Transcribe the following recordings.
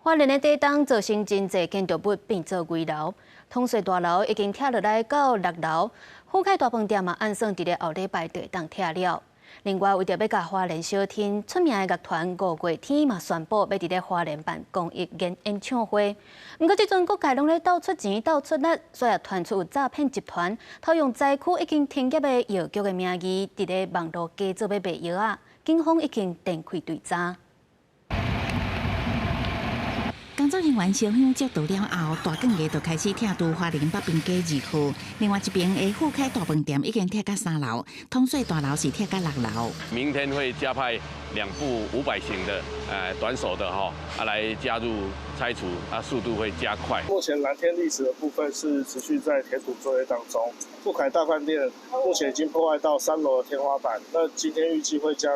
花莲的地动造成真侪建筑物变做危楼，通税大楼已经拆落来到6楼，富凯大饭店嘛按算伫咧后礼拜地动拆了。另外，为着要甲花莲小天出名的乐团5月天嘛宣布要伫咧花莲办公益演唱会。不过，即阵各界拢咧斗出钱、斗出力，所以传出有诈骗集团偷用灾区已经停业的药局的名义，伫咧网络假做要卖药啊。警方已经展开追查。工作人员烧香接到了后，大更夜就开始拆除花莲北滨街2号。另外一边的富凯大饭店已经拆到3楼，通税大楼是拆到6楼。明天会加派2部500型的短手的来加入拆除，速度会加快。目前蓝天历史的部分是持续在填土作业当中。富凯大饭店目前已经破坏到3楼的天花板，那今天预计会将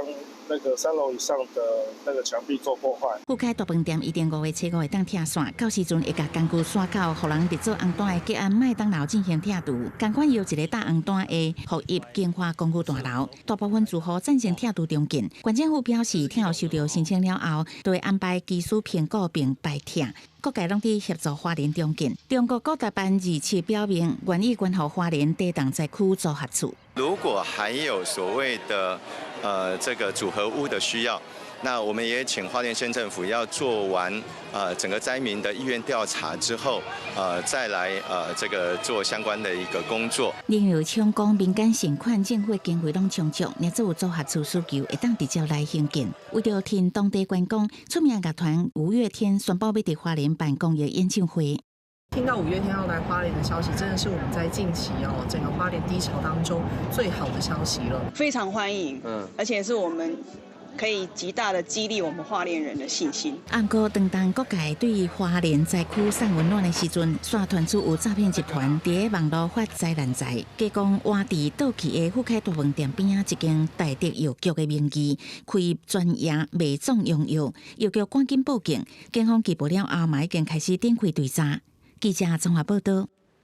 那个3楼以上的那个墙壁做破坏。富凯大饭店一定5月7号会当拆线，到时阵会甲工具刷到，互人伫做红单的吉安麦当劳进行拆除。同款有一个搭红单的服务金华公寓大楼，大部分住户赞成拆除中建。县政府表示，听候收到申请了后，就会安排技师评估并排拆。各界拢伫协助花莲中建。中国国台办27表明，愿意捐予花莲地动灾区组合处。如果还有所谓的这个组合屋的需要，那我们也请花莲县政府要做完整个灾民的意愿调查之后，再来这个做相关的一个工作。另有抢讲民间善款政府经费拢充足，若做有组合处需求，会当直接来兴建。为着听当地观光，出名乐团5月天宣布要伫花莲办公益演唱会。听到5月天要来花莲的消息，真的是我们在近期整个花莲低潮当中最好的消息了。非常欢迎，而且是我们可以极大的激励我们花莲人的信心。不过，当各界对于花莲灾区送温暖的时阵，却传出有诈骗集团伫咧网络发灾难财，加讲挖伫倒去的富凯大饭店边一间大德药局的名义，开专业卖壮用药，药局赶紧报警，警方缉捕了后，嘛已经开始展开追查。记者综合报道。